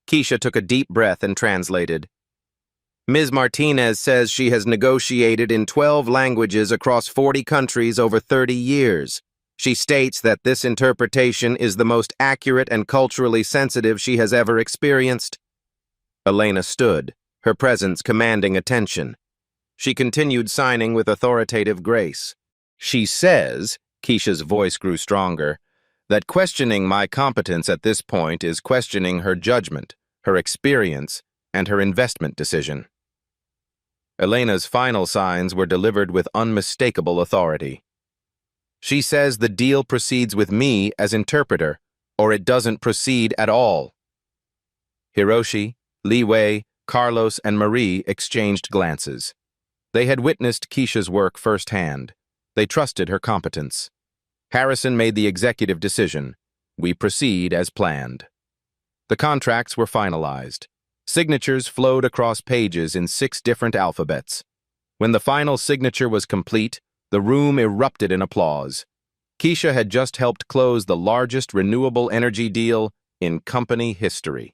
Keisha took a deep breath and translated. "Ms. Martinez says she has negotiated in 12 languages across 40 countries over 30 years. She states that this interpretation is the most accurate and culturally sensitive she has ever experienced." Elena stood, her presence commanding attention. She continued signing with authoritative grace. "She says," Keisha's voice grew stronger, "that questioning my competence at this point is questioning her judgment, her experience, and her investment decision." Elena's final signs were delivered with unmistakable authority. "She says the deal proceeds with me as interpreter, or it doesn't proceed at all." Hiroshi, Li Wei, Carlos, and Marie exchanged glances. They had witnessed Keisha's work firsthand. They trusted her competence. Harrison made the executive decision. "We proceed as planned." The contracts were finalized. Signatures flowed across pages in 6 different alphabets. When the final signature was complete, the room erupted in applause. Keisha had just helped close the largest renewable energy deal in company history.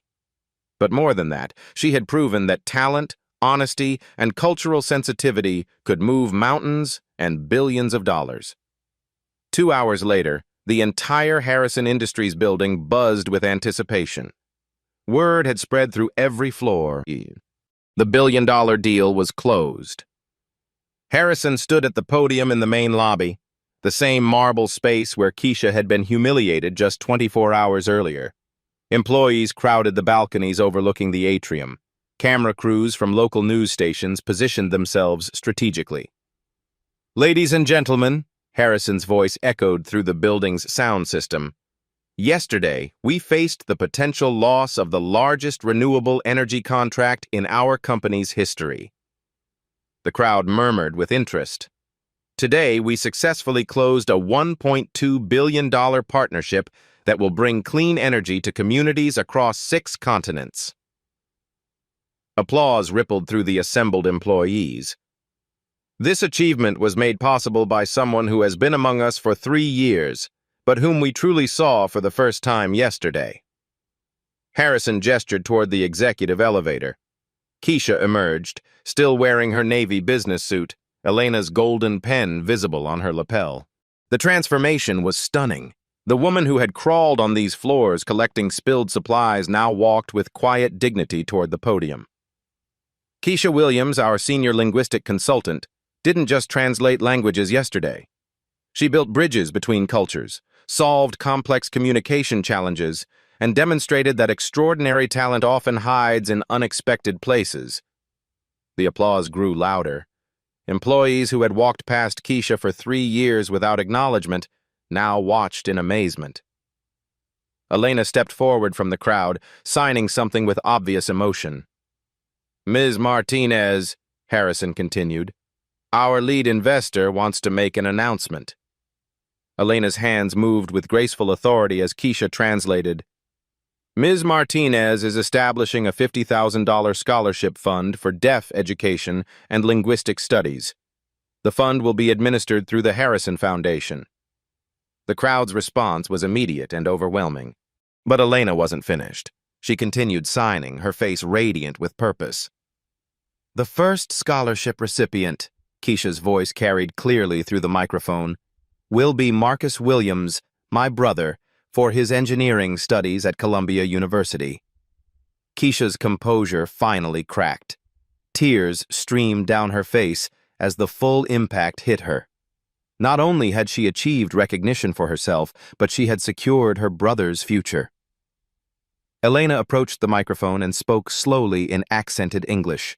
But more than that, she had proven that talent, honesty, and cultural sensitivity could move mountains and billions of dollars. 2 hours later, the entire Harrison Industries building buzzed with anticipation. Word had spread through every floor. The billion-dollar deal was closed. Harrison stood at the podium in the main lobby, the same marble space where Keisha had been humiliated just 24 hours earlier. Employees crowded the balconies overlooking the atrium. Camera crews from local news stations positioned themselves strategically. "Ladies and gentlemen," Harrison's voice echoed through the building's sound system, "yesterday, we faced the potential loss of the largest renewable energy contract in our company's history." The crowd murmured with interest. "Today, we successfully closed a $1.2 billion partnership that will bring clean energy to communities across 6 continents." Applause rippled through the assembled employees. "This achievement was made possible by someone who has been among us for 3 years, but whom we truly saw for the first time yesterday." Harrison gestured toward the executive elevator. Keisha emerged, still wearing her navy business suit, Elena's golden pen visible on her lapel. The transformation was stunning. The woman who had crawled on these floors collecting spilled supplies now walked with quiet dignity toward the podium. Keisha Williams, our senior linguistic consultant, didn't just translate languages yesterday. She built bridges between cultures, solved complex communication challenges, and demonstrated that extraordinary talent often hides in unexpected places. The applause grew louder. Employees who had walked past Keisha for 3 years without acknowledgement now watched in amazement. Elena stepped forward from the crowd, signing something with obvious emotion. "Ms. Martinez," Harrison continued, "our lead investor wants to make an announcement." Elena's hands moved with graceful authority as Keisha translated. "Ms. Martinez is establishing a $50,000 scholarship fund for deaf education and linguistic studies. The fund will be administered through the Harrison Foundation." The crowd's response was immediate and overwhelming. But Elena wasn't finished. She continued signing, her face radiant with purpose. "The first scholarship recipient," Keisha's voice carried clearly through the microphone, "will be Marcus Williams, my brother, for his engineering studies at Columbia University." Keisha's composure finally cracked. Tears streamed down her face as the full impact hit her. Not only had she achieved recognition for herself, but she had secured her brother's future. Elena approached the microphone and spoke slowly in accented English.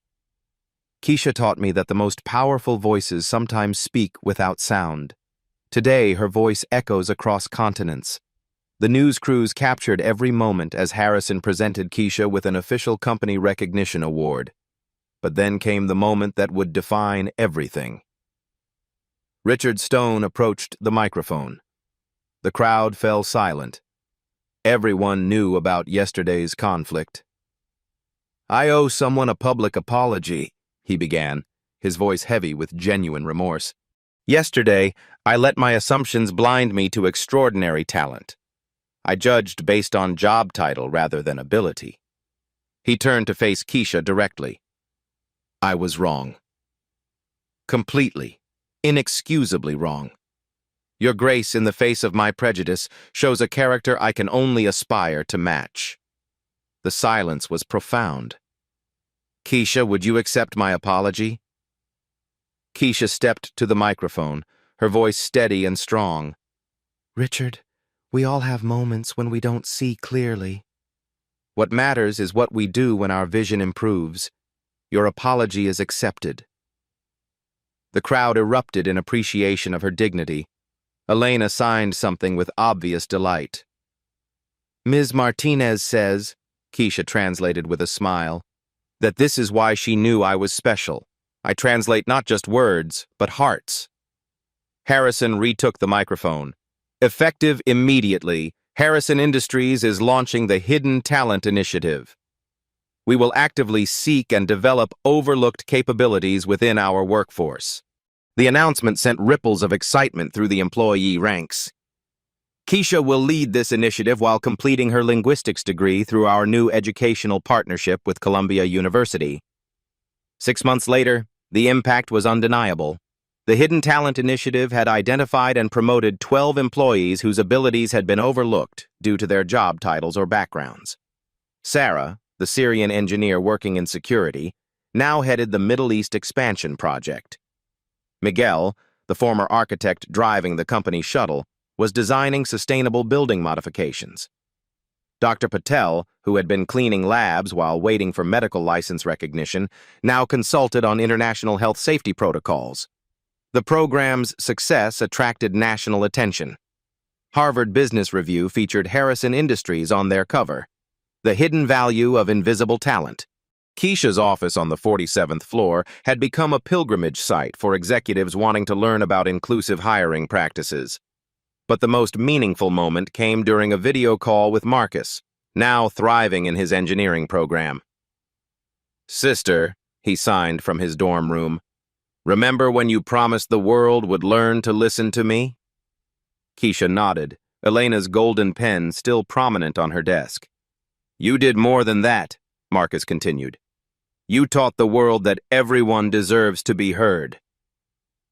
Keisha taught me that the most powerful voices sometimes speak without sound. Today, her voice echoes across continents. The news crews captured every moment as Harrison presented Keisha with an official company recognition award. But then came the moment that would define everything. Richard Stone approached the microphone. The crowd fell silent. Everyone knew about yesterday's conflict. "I owe someone a public apology," he began, his voice heavy with genuine remorse. "Yesterday, I let my assumptions blind me to extraordinary talent. I judged based on job title rather than ability." He turned to face Keisha directly. "I was wrong. Completely, inexcusably wrong. Your grace in the face of my prejudice shows a character I can only aspire to match." The silence was profound. "Keisha, would you accept my apology?" Keisha stepped to the microphone, her voice steady and strong. "Richard, we all have moments when we don't see clearly. What matters is what we do when our vision improves. Your apology is accepted." The crowd erupted in appreciation of her dignity. Elena signed something with obvious delight. "Ms. Martinez says," Keisha translated with a smile, "that this is why she knew I was special. I translate not just words, but hearts." Harrison retook the microphone. "Effective immediately, Harrison Industries is launching the Hidden Talent Initiative. We will actively seek and develop overlooked capabilities within our workforce." The announcement sent ripples of excitement through the employee ranks. Keisha will lead this initiative while completing her linguistics degree through our new educational partnership with Columbia University. 6 months later, the impact was undeniable. The Hidden Talent Initiative had identified and promoted 12 employees whose abilities had been overlooked due to their job titles or backgrounds. Sarah, the Syrian engineer working in security, now headed the Middle East expansion project. Miguel, the former architect driving the company shuttle, was designing sustainable building modifications. Dr. Patel, who had been cleaning labs while waiting for medical license recognition, now consulted on international health safety protocols. The program's success attracted national attention. Harvard Business Review featured Harrison Industries on their cover. The hidden value of invisible talent. Keisha's office on the 47th floor had become a pilgrimage site for executives wanting to learn about inclusive hiring practices. But the most meaningful moment came during a video call with Marcus, now thriving in his engineering program. "Sister," he signed from his dorm room, "remember when you promised the world would learn to listen to me?" Keisha nodded, Elena's golden pen still prominent on her desk. "You did more than that," Marcus continued. "You taught the world that everyone deserves to be heard."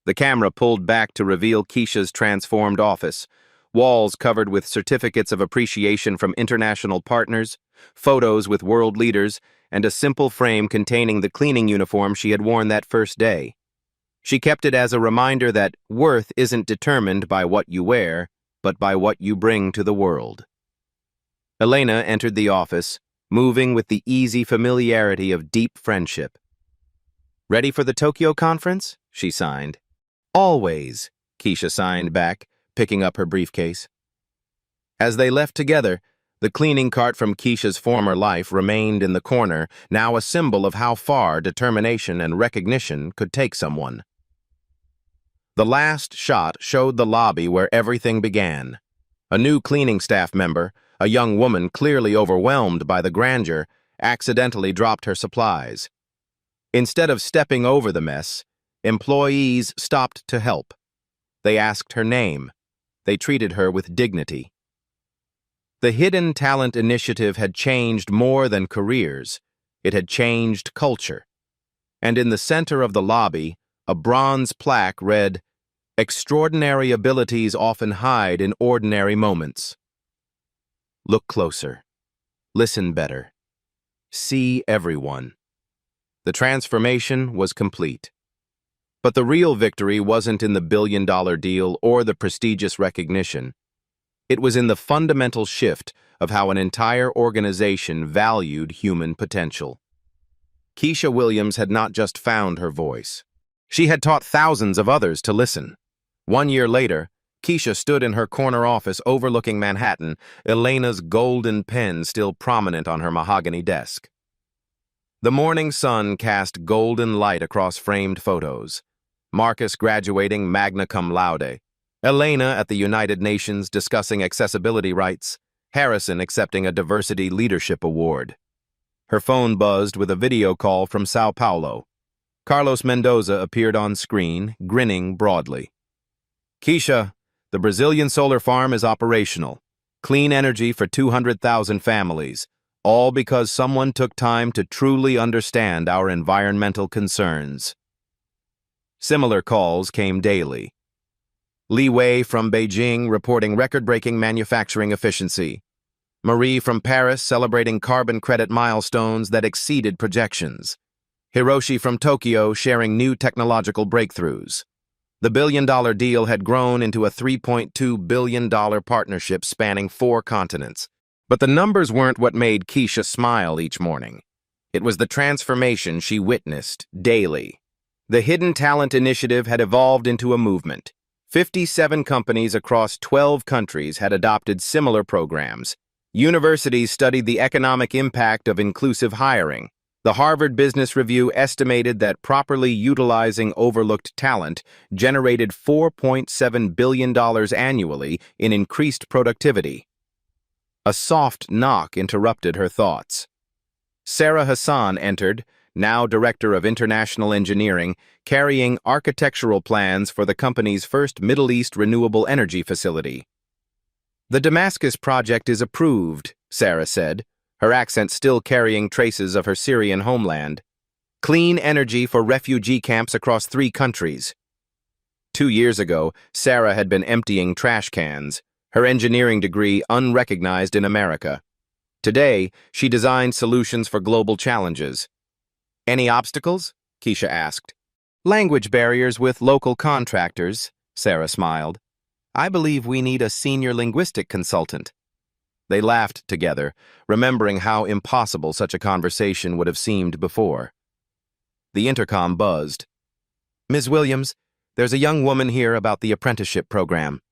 The camera pulled back to reveal Keisha's transformed office, walls covered with certificates of appreciation from international partners, photos with world leaders, and a simple frame containing the cleaning uniform she had worn that first day. She kept it as a reminder that worth isn't determined by what you wear, but by what you bring to the world. Elena entered the office, moving with the easy familiarity of deep friendship. "Ready for the Tokyo conference?" she signed. "Always," Keisha signed back, picking up her briefcase. As they left together, the cleaning cart from Keisha's former life remained in the corner, now a symbol of how far determination and recognition could take someone. The last shot showed the lobby where everything began. A new cleaning staff member, a young woman clearly overwhelmed by the grandeur, accidentally dropped her supplies. Instead of stepping over the mess, employees stopped to help. They asked her name. They treated her with dignity. The Hidden Talent Initiative had changed more than careers. It had changed culture. And in the center of the lobby, a bronze plaque read, "Extraordinary abilities often hide in ordinary moments." Look closer. Listen better. See everyone. The transformation was complete. But the real victory wasn't in the billion-dollar deal or the prestigious recognition. It was in the fundamental shift of how an entire organization valued human potential. Keisha Williams had not just found her voice. She had taught thousands of others to listen. 1 year later, Keisha stood in her corner office overlooking Manhattan, Elena's golden pen still prominent on her mahogany desk. The morning sun cast golden light across framed photos. Marcus graduating magna cum laude, Elena at the United Nations discussing accessibility rights, Harrison accepting a diversity leadership award. Her phone buzzed with a video call from Sao Paulo. Carlos Mendoza appeared on screen, grinning broadly. Keisha, the Brazilian solar farm is operational. Clean energy for 200,000 families, all because someone took time to truly understand our environmental concerns. Similar calls came daily. Li Wei from Beijing reporting record-breaking manufacturing efficiency. Marie from Paris celebrating carbon credit milestones that exceeded projections. Hiroshi from Tokyo sharing new technological breakthroughs. The billion-dollar deal had grown into a $3.2 billion partnership spanning 4 continents. But the numbers weren't what made Keisha smile each morning. It was the transformation she witnessed daily. The Hidden Talent Initiative had evolved into a movement. 57 companies across 12 countries had adopted similar programs. Universities studied the economic impact of inclusive hiring. The Harvard Business Review estimated that properly utilizing overlooked talent generated $4.7 billion annually in increased productivity. A soft knock interrupted her thoughts. Sarah Hassan entered, now Director of International Engineering, carrying architectural plans for the company's first Middle East renewable energy facility. "The Damascus project is approved," Sarah said, her accent still carrying traces of her Syrian homeland. "Clean energy for refugee camps across 3 countries." 2 years ago, Sarah had been emptying trash cans, her engineering degree unrecognized in America. Today, she designed solutions for global challenges. "Any obstacles?" Keisha asked. "Language barriers with local contractors," Sarah smiled. "I believe we need a senior linguistic consultant." They laughed together, remembering how impossible such a conversation would have seemed before. The intercom buzzed. "Ms. Williams, there's a young woman here about the apprenticeship program."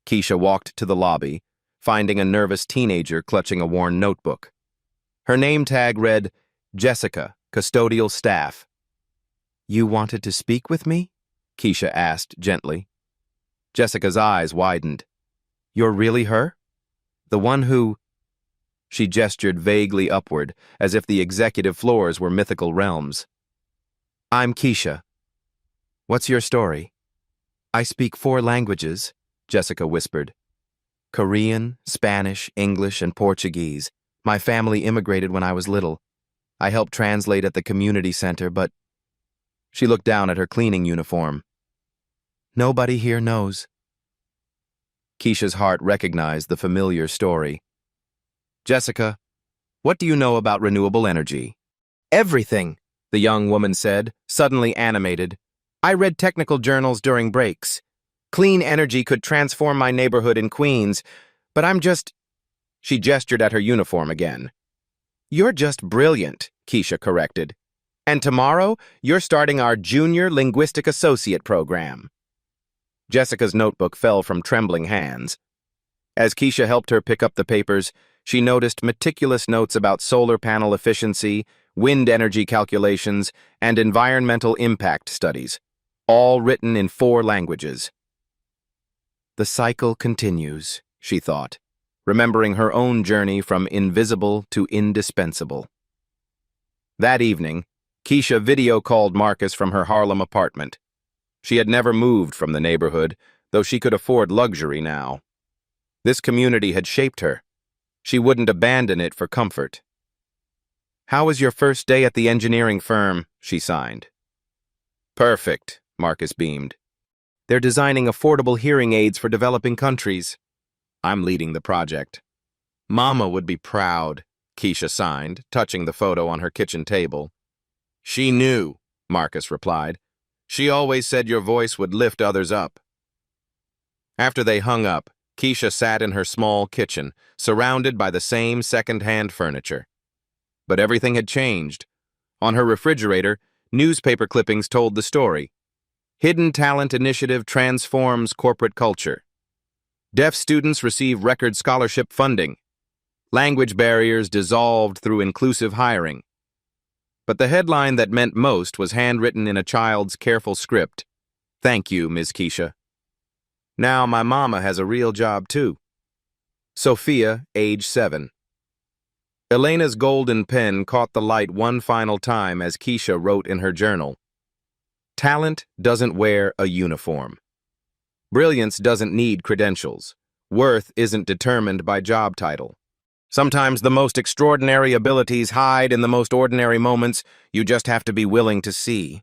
Keisha walked to the lobby, finding a nervous teenager clutching a worn notebook. Her name tag read, Jessica, custodial staff. "You wanted to speak with me?" Keisha asked gently. Jessica's eyes widened. "You're really her? The one who—" She gestured vaguely upward, as if the executive floors were mythical realms. "I'm Keisha. What's your story?" "I speak 4 languages," Jessica whispered. "Korean, Spanish, English, and Portuguese. My family immigrated when I was little. I helped translate at the community center, but—" She looked down at her cleaning uniform. "Nobody here knows." Keisha's heart recognized the familiar story. "Jessica, what do you know about renewable energy?" "Everything," the young woman said, suddenly animated. "I read technical journals during breaks. Clean energy could transform my neighborhood in Queens, but I'm just—" She gestured at her uniform again. "You're just brilliant," Keisha corrected. "And tomorrow, you're starting our Junior Linguistic Associate program." Jessica's notebook fell from trembling hands. As Keisha helped her pick up the papers, she noticed meticulous notes about solar panel efficiency, wind energy calculations, and environmental impact studies, all written in 4 languages. The cycle continues, she thought, remembering her own journey from invisible to indispensable. That evening, Keisha video called Marcus from her Harlem apartment. She had never moved from the neighborhood, though she could afford luxury now. This community had shaped her. She wouldn't abandon it for comfort. "How was your first day at the engineering firm?" she signed. "Perfect," Marcus beamed. "They're designing affordable hearing aids for developing countries. I'm leading the project." "Mama would be proud," Keisha signed, touching the photo on her kitchen table. "She knew," Marcus replied. She always said your voice would lift others up. After they hung up, Keisha sat in her small kitchen, surrounded by the same second-hand furniture. But everything had changed. On her refrigerator, newspaper clippings told the story. Hidden Talent Initiative transforms corporate culture. Deaf students receive record scholarship funding. Language barriers dissolved through inclusive hiring. But the headline that meant most was handwritten in a child's careful script. Thank you, Ms. Keisha. Now my mama has a real job too. Sophia, age 7. Elena's golden pen caught the light one final time as Keisha wrote in her journal. Talent doesn't wear a uniform. Brilliance doesn't need credentials. Worth isn't determined by job title. Sometimes the most extraordinary abilities hide in the most ordinary moments you just have to be willing to see.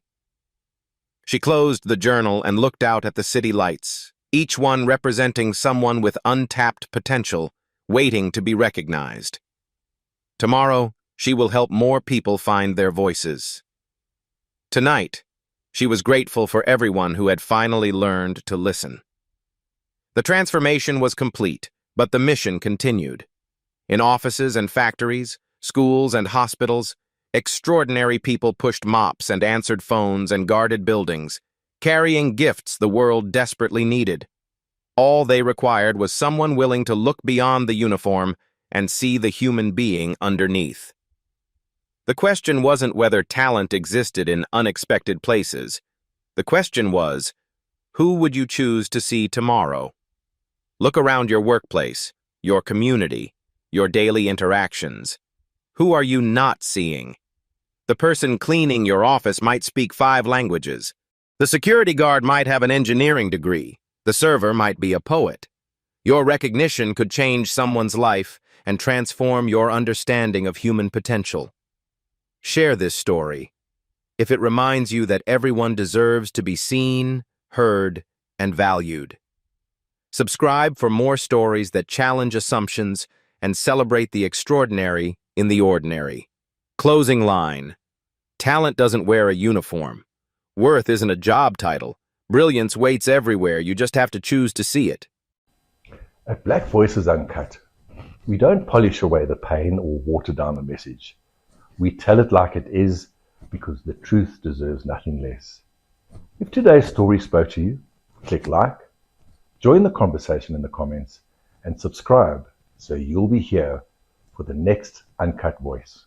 She closed the journal and looked out at the city lights, each one representing someone with untapped potential, waiting to be recognized. Tomorrow, she will help more people find their voices. Tonight, she was grateful for everyone who had finally learned to listen. The transformation was complete, but the mission continued. In offices and factories, schools and hospitals, extraordinary people pushed mops and answered phones and guarded buildings, carrying gifts the world desperately needed. All they required was someone willing to look beyond the uniform and see the human being underneath. The question wasn't whether talent existed in unexpected places. The question was, who would you choose to see tomorrow? Look around your workplace, your community, your daily interactions. Who are you not seeing? The person cleaning your office might speak 5 languages. The security guard might have an engineering degree. The server might be a poet. Your recognition could change someone's life and transform your understanding of human potential. Share this story, if it reminds you that everyone deserves to be seen, heard, and valued. Subscribe for more stories that challenge assumptions and celebrate the extraordinary in the ordinary. Closing line. Talent doesn't wear a uniform. Worth isn't a job title. Brilliance waits everywhere. You just have to choose to see it. At Black Voices Uncut, we don't polish away the pain or water down the message. We tell it like it is because the truth deserves nothing less. If today's story spoke to you, click like, join the conversation in the comments, and subscribe so you'll be here for the next Uncut Voice.